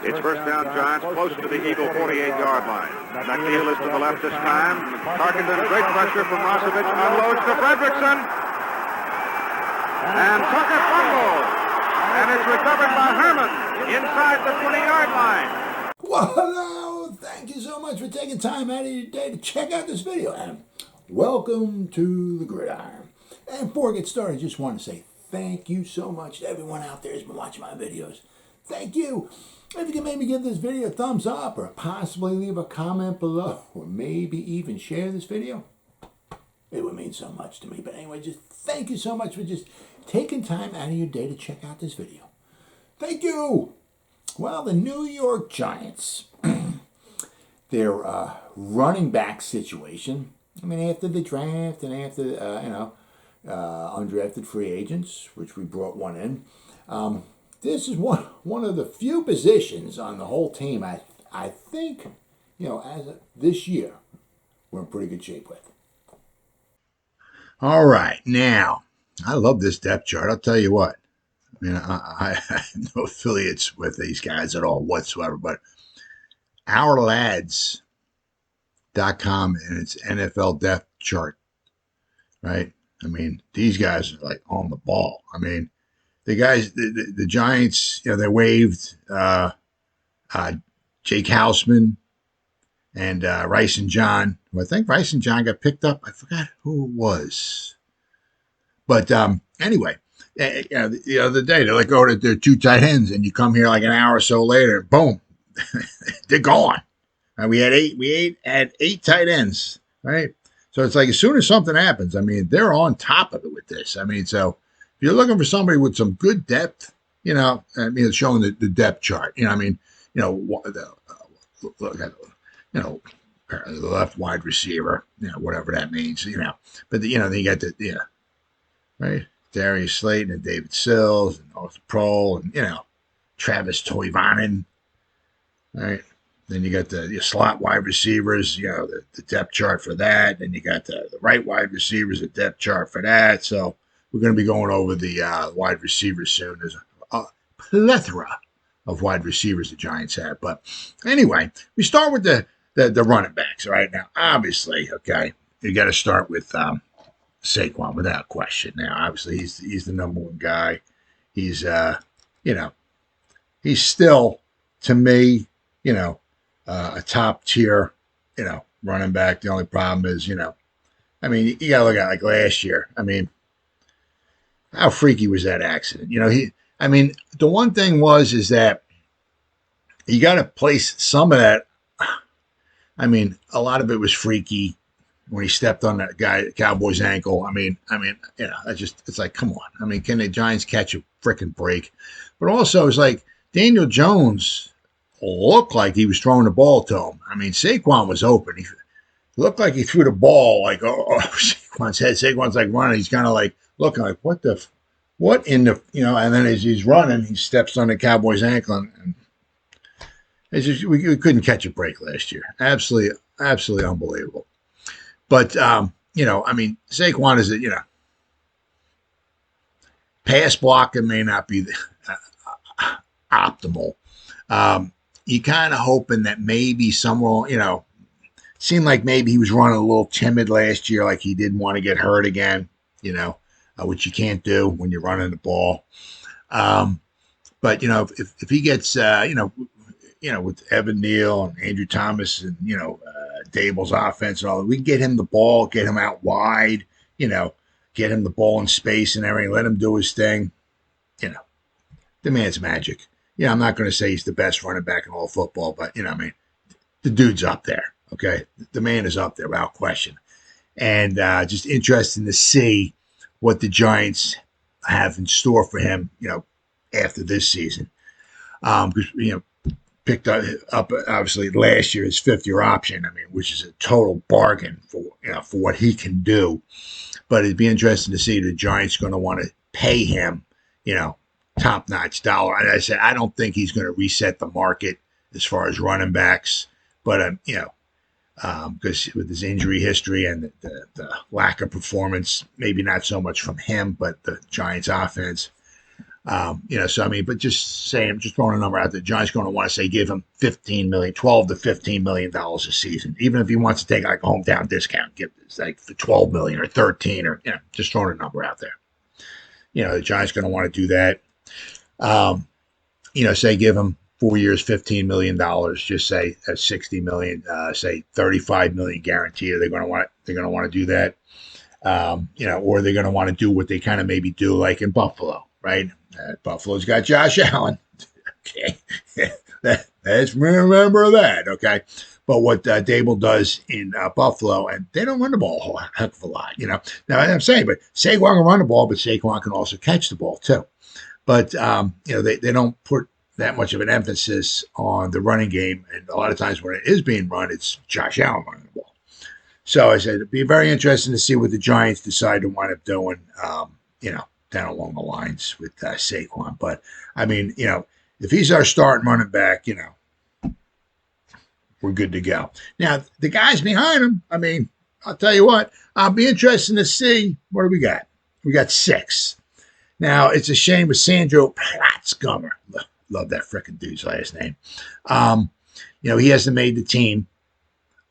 It's first down, Giants, close to the Eagle 48-yard line. McNeil is to the left this time. Tarkenton, great pressure from Rosevich, unloads to Fredrickson. And Tucker fumbles. And it's recovered by Herman inside the 20-yard line. Well, hello. Thank you so much for taking time out of your day to check out this video. And welcome to the Gridiron. And before I get started, I just want to say thank you so much to everyone out there who's been watching my videos. Thank you. If you can maybe give this video a thumbs up or possibly leave a comment below or maybe even share this video, it would mean so much to me. But anyway, just thank you so much for just taking time out of your day to check out this video. Thank you. Well, the New York Giants, their running back situation, I mean, after the draft and after, undrafted free agents, which we brought one in, this is one of the few positions on the whole team I think, as of this year, we're in pretty good shape with. All right. Now, I love this depth chart. I'll tell you what. I mean, I have no affiliates with these guys at all whatsoever, but OurLads.com and its NFL depth chart, right? I mean, these guys are like on the ball. I mean, the guys, the Giants, they waived Jake Hausman and Rice and John. Well, I think Rice and John got picked up. I forgot who it was. But anyway, the other day, they're like, oh, they're two tight ends, and you come here like an hour or so later, boom, they're gone. We had eight tight ends, right? So it's like as soon as something happens, I mean, they're on top of it with this. I mean, so if you're looking for somebody with some good depth, it's showing the depth chart. Look at, the left wide receiver, whatever that means, But, then you got right? Darius Slayton and David Sills and Arthur Prohl and, Travis Toivonen, right? Then you got the slot wide receivers, the depth chart for that. Then you got the right wide receivers, the depth chart for that. So we're going to be going over the wide receivers soon. There's a plethora of wide receivers the Giants have. But anyway, we start with the running backs right now. Obviously, okay, you got to start with Saquon without question. Now, obviously, he's the number one guy. He's he's still, to me, a top tier, running back. The only problem is, you got to look at like last year. I mean, how freaky was that accident? The one thing is that you got to place some of that. I mean, a lot of it was freaky when he stepped on that guy, Cowboy's ankle. It's like, come on. I mean, can the Giants catch a freaking break? But also, it's like Daniel Jones looked like he was throwing the ball to him. I mean, Saquon was open. He looked like he threw the ball like, Saquon's head. Saquon's like running. He's kind of like looking like, what in the, and then as he's running, he steps on the Cowboy's ankle. And it's just, we couldn't catch a break last year. Absolutely unbelievable. But, Saquon is, pass blocking may not be optimal. You kind of hoping that maybe somewhere, seemed like maybe he was running a little timid last year, like he didn't want to get hurt again, which you can't do when you're running the ball. But, if he gets, with Evan Neal and Andrew Thomas and, Dable's offense and all that, we can get him the ball, get him out wide, get him the ball in space and everything, let him do his thing. The man's magic. I'm not going to say he's the best running back in all of football, but, the dude's up there, okay? The man is up there without question. And just interesting to see what the Giants have in store for him, after this season. Because, picked up obviously last year his fifth-year option, which is a total bargain for what he can do. But it'd be interesting to see the Giants going to want to pay him, top-notch dollar. And I said, I don't think he's going to reset the market as far as running backs. But, because with his injury history and the lack of performance, maybe not so much from him, but the Giants offense, So I mean, but just throwing a number out there. Giants going to want to say give him $12 to $15 million a season, even if he wants to take like a hometown discount, give it's like for $12 million or 13 or just throwing a number out there. The Giants going to want to do that. Say give him 4 years, $15 million. Just say that's $60 million. Say $35 million guaranteed. They're going to want to do that. Or they're going to want to do what they kind of maybe do like in Buffalo, right? Buffalo's got Josh Allen. Okay. Let's remember that. Okay. But what Dable does in Buffalo, and they don't run the ball a whole heck of a lot, Now, I'm saying, but Saquon can run the ball, but Saquon can also catch the ball too. But, they don't put that much of an emphasis on the running game. And a lot of times when it is being run, it's Josh Allen running the ball. So I said it'd be very interesting to see what the Giants decide to wind up doing, down along the lines with Saquon. But, I mean, if he's our starting running back, we're good to go. Now, the guys behind him, I mean, I'll tell you what, I'll be interested to see, what do we got? We got 6. Now, it's a shame with Sandro Platzgummer. Love that frickin' dude's last name. He hasn't made the team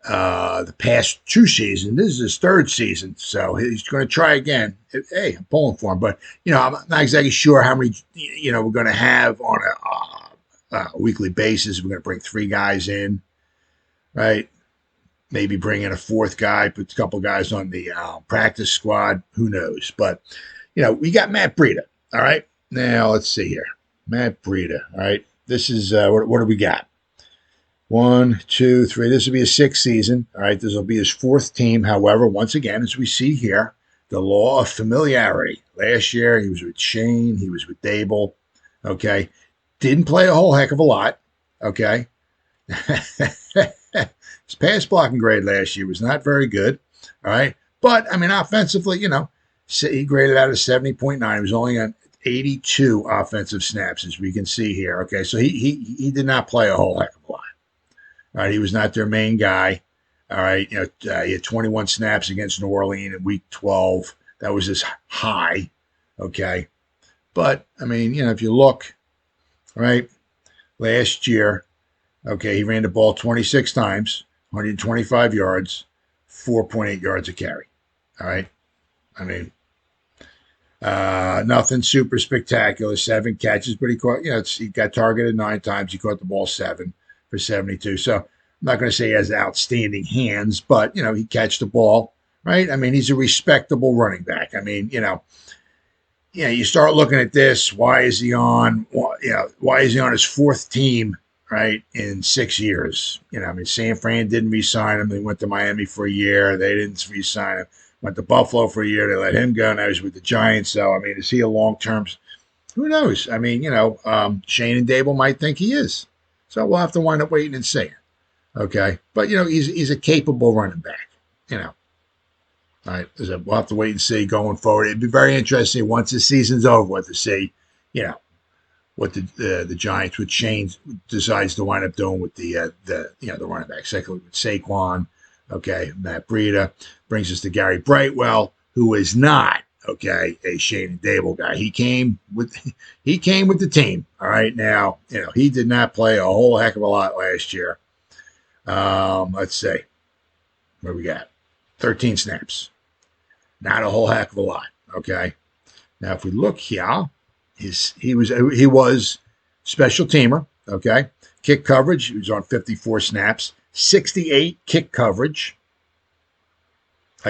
the past 2 seasons. This is his 3rd season, so he's going to try again. Hey, I'm pulling for him, but I'm not exactly sure how many we're going to have on a weekly basis. We're going to bring 3 guys in, right? Maybe bring in a 4th guy, put a couple guys on the practice squad. Who knows? But we got Matt Breida. All right, now let's see here, Matt Breida. All right, this is what do we got? 1, 2, 3. This will be his 6th season. All right, this will be his 4th team. However, once again, as we see here, the law of familiarity. Last year, he was with Shane. He was with Dable. Okay, didn't play a whole heck of a lot. Okay, his pass blocking grade last year was not very good. All right, but I mean, offensively, he graded out at 70.9. He was only on 82 offensive snaps, as we can see here. Okay, so he did not play a whole heck of a lot. All right, he was not their main guy. All right, he had 21 snaps against New Orleans in Week 12. That was his high. Okay, but I mean, if you look, right, last year, okay, he ran the ball 26 times, 125 yards, 4.8 yards a carry. All right, I mean, nothing super spectacular. 7 catches, but he caught. He got targeted 9 times. He caught the ball 7. For 72. So I'm not going to say he has outstanding hands, but, he catch the ball, right? I mean, he's a respectable running back. I mean, you start looking at this. Why is he on his 4th team, right, in 6 years? I mean, San Fran didn't re-sign him. They went to Miami for a year. They didn't re-sign him. Went to Buffalo for a year. They let him go. Now he's with the Giants. So, I mean, is he a long-term? Who knows? I mean, Shane and Dable might think he is. So we'll have to wind up waiting and seeing. Okay. But, he's a capable running back, All right. So we'll have to wait and see going forward. It'd be very interesting once the season's over with to see, what the Giants with Shane decides to wind up doing with the running back. Secondly, with Saquon. Okay. Matt Breida brings us to Gary Brightwell, who is not, okay, a Shane and Dable guy. He came with the team. All right. Now, he did not play a whole heck of a lot last year. Let's see. What we got? 13 snaps. Not a whole heck of a lot. Okay. Now, if we look here, he was special teamer. Okay. Kick coverage. He was on 54 snaps, 68 kick coverage.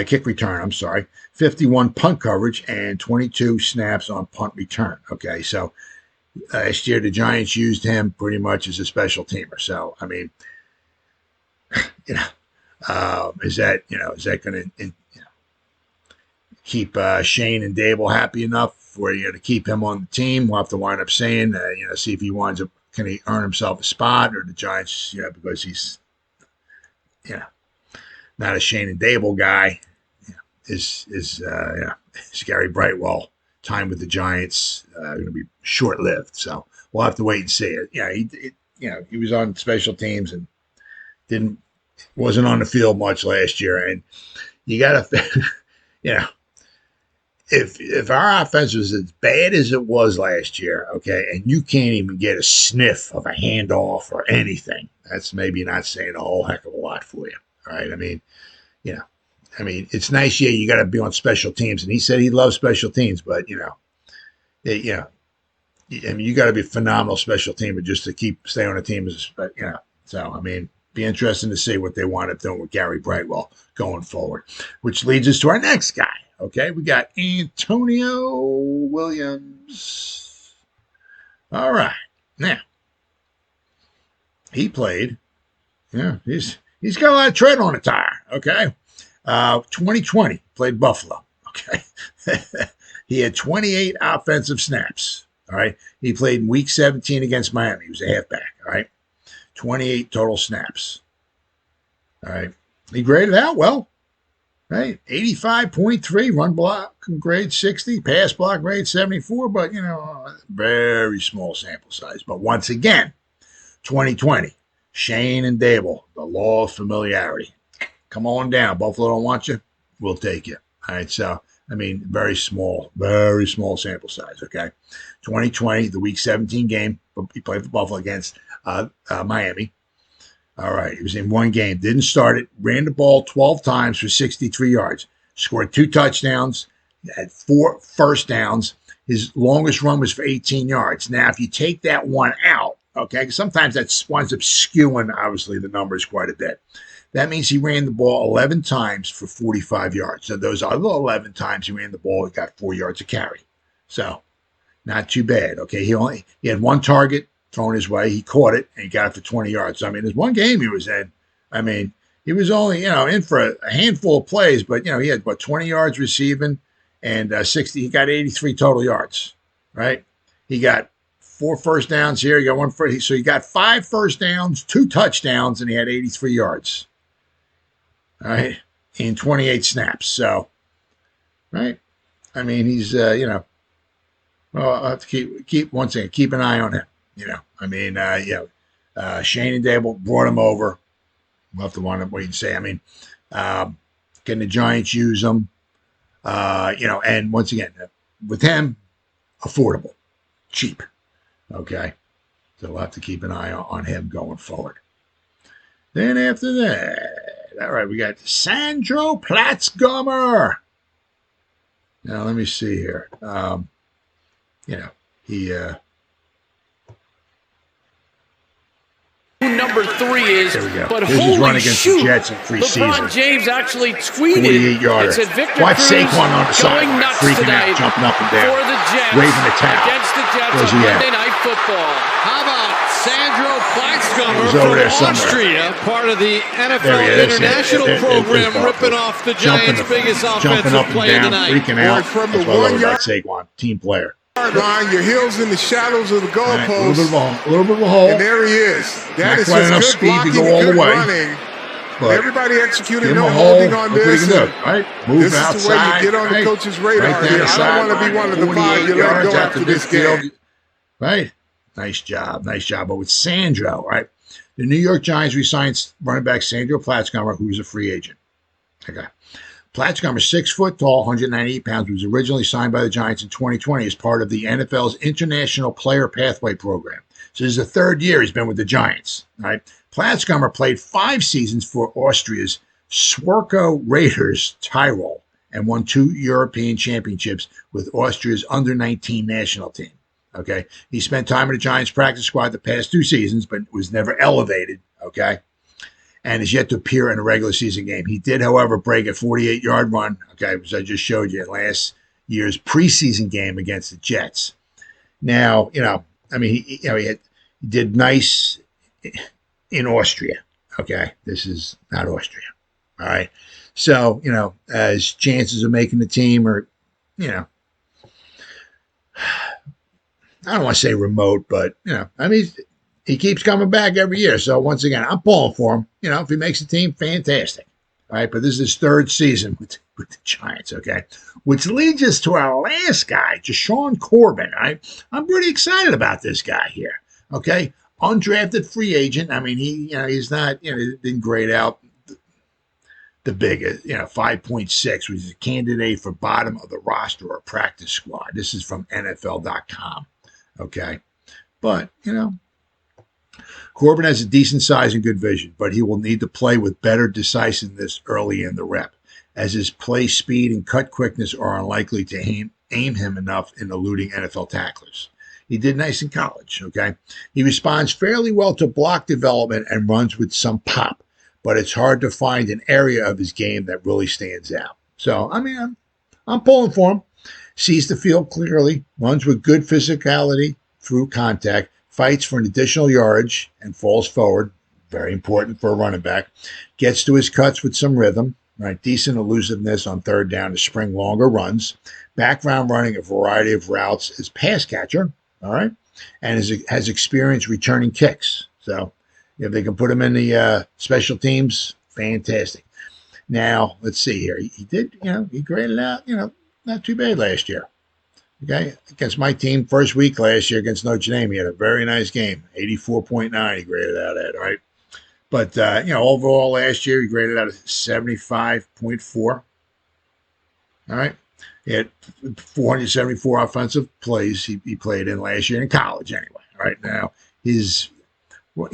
Kick return, I'm sorry, 51 punt coverage, and 22 snaps on punt return. Okay, so last year the Giants used him pretty much as a special teamer. So, I mean, is that going to keep Shane and Dable happy enough for to keep him on the team? We'll have to wind up saying, see if he winds up, can he earn himself a spot, or the Giants, because he's, not a Shane and Dable guy. Is Gary Brightwell time with the Giants going to be short-lived? So we'll have to wait and see it. Yeah, he was on special teams and wasn't on the field much last year. And you got to, if our offense was as bad as it was last year, okay, and you can't even get a sniff of a handoff or anything, that's maybe not saying a whole heck of a lot for you. All right. I mean, it's nice. Yeah, you got to be on special teams. And he said he loves special teams, but, you got to be a phenomenal special teamer just to stay on the team. So, be interesting to see what they wind up doing with Gary Brightwell going forward, which leads us to our next guy. Okay, we got Antonio Williams. All right. Now, he played. Yeah, he's got a lot of tread on the tire. Okay. 2020, played Buffalo. Okay. He had 28 offensive snaps. All right. He played in week 17 against Miami. He was a halfback. All right. 28 total snaps. All right. He graded out well. Right. 85.3, run block grade 60, pass block grade 74, but, very small sample size. But once again, 2020, Shane and Dable, the law of familiarity. Come on down. Buffalo don't want you. We'll take you. All right. So, very small sample size. Okay. 2020, the week 17 game, he played for Buffalo against Miami. All right. He was in one game. Didn't start it. Ran the ball 12 times for 63 yards. Scored 2 touchdowns. Had 4 first downs. His longest run was for 18 yards. Now, if you take that one out, okay, because sometimes that winds up skewing, obviously, the numbers quite a bit. That means he ran the ball 11 times for 45 yards. So those other 11 times he ran the ball, he got 4 yards a carry. So not too bad. Okay, he had 1 target thrown his way. He caught it, and he got it for 20 yards. So, there's one game he was in. He was only, in for a handful of plays, but, he had, 20 yards receiving and 60. He got 83 total yards, right? He got 4 first downs here. He got 1 first. So he got 5 first downs, 2 touchdowns, and he had 83 yards, all right, in 28 snaps. So, right? He's, I'll have to keep an eye on him. Shane and Dable brought him over. We'll have to wait and see. Can the Giants use him? And once again, with him, affordable, cheap. Okay. So we'll have to keep an eye on him going forward. Then after that, all right, we got Sandro Platzgummer. Now, let me see here. He number 3 is, but this is run against shoot, the Jets in preseason. LeBron James actually tweeted 48-yarder. said Victor Watch Cruz Saquon on the side, freaking out, jumping up and down, for the Jets waving the towel. against the Jets on Monday Night Football. How about Sandro Platzgummer from Austria, part of the NFL International Program, ripping off the Giants' biggest offensive play tonight. Freaking out. From the 1 yard Saquon, team player. Line, your heels in the shadows of the goalpost. A little bit of a hole. And there he is. That is just good blocking, good running. Everybody executing, no holding on this. Right? Move this outside. This is the way you get on the coach's radar here. I don't want to be one of the 5 you let go after this game. Right? Nice job. But with Sandro, right? The New York Giants re-signed running back Sandro Platzgummer, who's a free agent. Okay. Platzgummer, 6 foot tall, 198 pounds, was originally signed by the Giants in 2020 as part of the NFL's International Player Pathway Program. So this is the 3rd year he's been with the Giants. Right? Platzgummer played 5 seasons for Austria's Swerco Raiders Tyrol and won 2 European championships with Austria's under-19 national team. Okay, he spent time in the Giants practice squad the past 2 seasons, but was never elevated. Okay. And is yet to appear in a regular season game. He did, however, break a 48-yard run, okay, which I just showed you in last year's preseason game against the Jets. Now, he did nice in Austria, okay? This is not Austria, all right? So, his chances of making the team are, I don't want to say remote, but, he keeps coming back every year. So once again, I'm pulling for him. If he makes the team, fantastic. All right, but this is his 3rd season with the Giants, okay? Which leads us to our last guy, Desean Corbin, all right? I'm pretty excited about this guy here, okay? Undrafted free agent. He's not, didn't grade out the biggest, 5.6, which is a candidate for bottom of the roster or practice squad. This is from NFL.com. Okay. But, Corbin has a decent size and good vision, but he will need to play with better decisiveness early in the rep, as his play speed and cut quickness are unlikely to aim him enough in eluding NFL tacklers. He did nice in college, okay? He responds fairly well to block development and runs with some pop, but it's hard to find an area of his game that really stands out. So, I'm pulling for him. Sees the field clearly, runs with good physicality through contact, fights for an additional yardage and falls forward, very important for a running back, gets to his cuts with some rhythm, right? Decent elusiveness on third down to spring longer runs, background running a variety of routes as pass catcher, all right, and has experience returning kicks. So if they can put him in the special teams, fantastic. Now, let's see here. He did, he graded out, not too bad last year. Okay, against my team, first week last year against Notre Dame, he had a very nice game, 84.9 he graded out at, all right? But, overall last year, he graded out at 75.4, all right? He had 474 offensive plays he played in last year in college anyway, all right? Now, what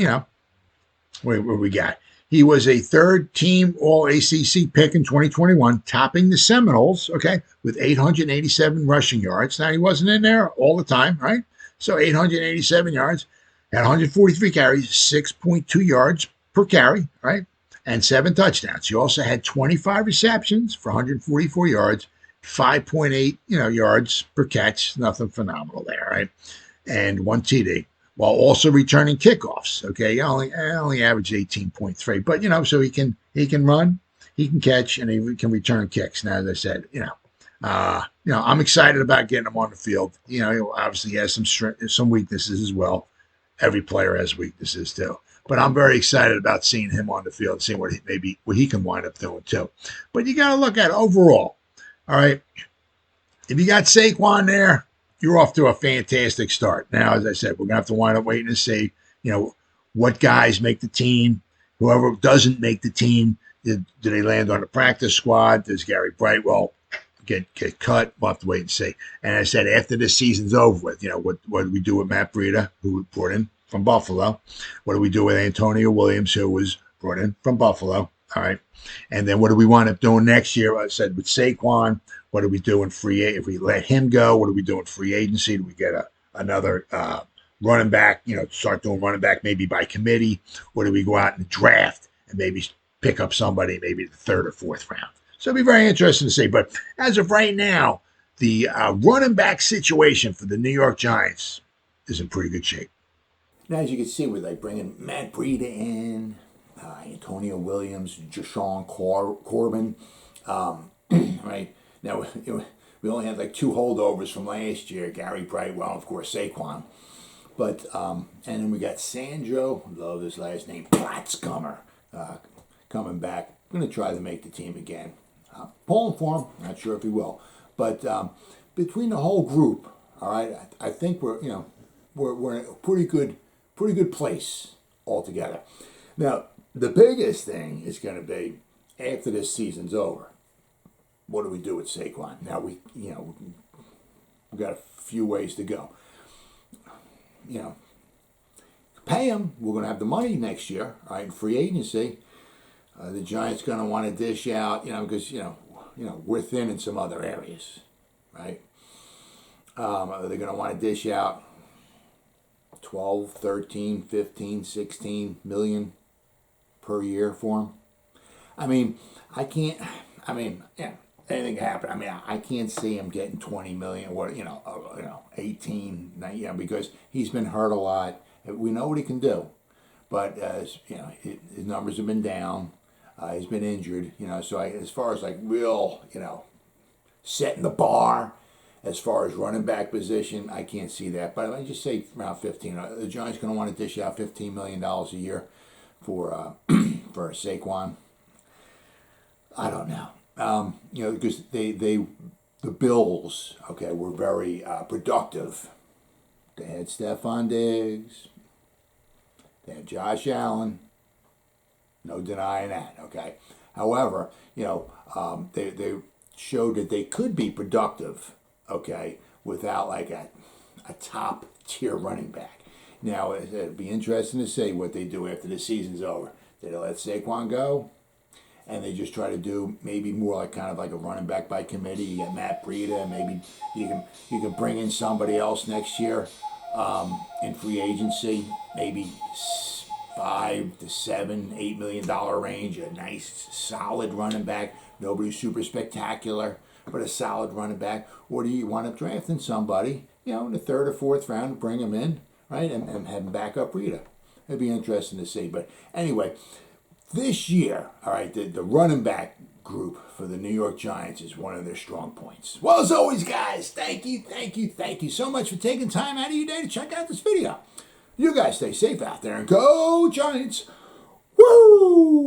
we got? He was a third-team All-ACC pick in 2021, topping the Seminoles, okay, with 887 rushing yards. Now, he wasn't in there all the time, right? So 887 yards, had 143 carries, 6.2 yards per carry, right, and 7 touchdowns. He also had 25 receptions for 144 yards, 5.8, yards per catch. Nothing phenomenal there, right? And 1 TD. While also returning kickoffs. Okay, he only averaged 18.3, but so he can run, he can catch, and he can return kicks. Now, as I said, I'm excited about getting him on the field. He obviously has some weaknesses as well. Every player has weaknesses too, but I'm very excited about seeing him on the field, seeing what he can wind up doing too. But you got to look at it overall. All right, if you got Saquon there, you're off to a fantastic start. Now, as I said, we're going to have to wind up waiting to see, what guys make the team. Whoever doesn't make the team, do they land on the practice squad? Does Gary Brightwell get cut? We'll have to wait and see. And I said, after this season's over with, what do we do with Matt Breida, who was brought in from Buffalo? What do we do with Antonio Williams, who was brought in from Buffalo? All right. And then what do we wind up doing next year? I said with Saquon, what do we do in free agency? If we let him go, what do we do in free agency? Do we get another running back, start doing running back maybe by committee? Or do we go out and draft and maybe pick up somebody maybe the 3rd or 4th round? So it'll be very interesting to see. But as of right now, the running back situation for the New York Giants is in pretty good shape. Now, as you can see, we're bringing Matt Breida in, Antonio Williams, Jaelan Corbin, right? Now, we only had 2 holdovers from last year, Gary Brightwell, of course, Saquon. But, and then we got Sandro, love his last name, Platzkummer, coming back. Going to try to make the team again. Pulling for him, not sure if he will. But between the whole group, all right, I think we're in a pretty good place altogether. Now, the biggest thing is going to be after this season's over. What do we do with Saquon? Now we've got a few ways to go. Pay him. We're going to have the money next year, right? In free agency, the Giants going to want to dish out, because we're thin in some other areas, right? They're going to want to dish out 12, 13, 15, 16 million per year for him. Anything can happen. I can't see him getting 20 million or 18, because he's been hurt a lot. We know what he can do, but his numbers have been down. He's been injured, So as far as real, setting the bar, as far as running back position, I can't see that. But I just say around 15. The Giants going to want to dish out $15 million a year for Saquon. I don't know. Because the Bills, were very productive. They had Stephon Diggs. They had Josh Allen. No denying that, okay? However, they showed that they could be productive, okay, without like a top tier running back. Now, it'd be interesting to see what they do after the season's over. Did they let Saquon go? And they just try to do maybe more like kind of like a running back by committee. You get Matt Breida, maybe you can bring in somebody else next year in free agency, maybe $5 to $7, $8 million range, a nice solid running back. Nobody super spectacular, but a solid running back. Or do you wind up drafting somebody, in the third or fourth round, bring him in, right, and have him back up Breida? It'd be interesting to see. But anyway, this year, all right, the running back group for the New York Giants is one of their strong points. Well, as always, guys, thank you so much for taking time out of your day to check out this video. You guys stay safe out there and go Giants. Woo!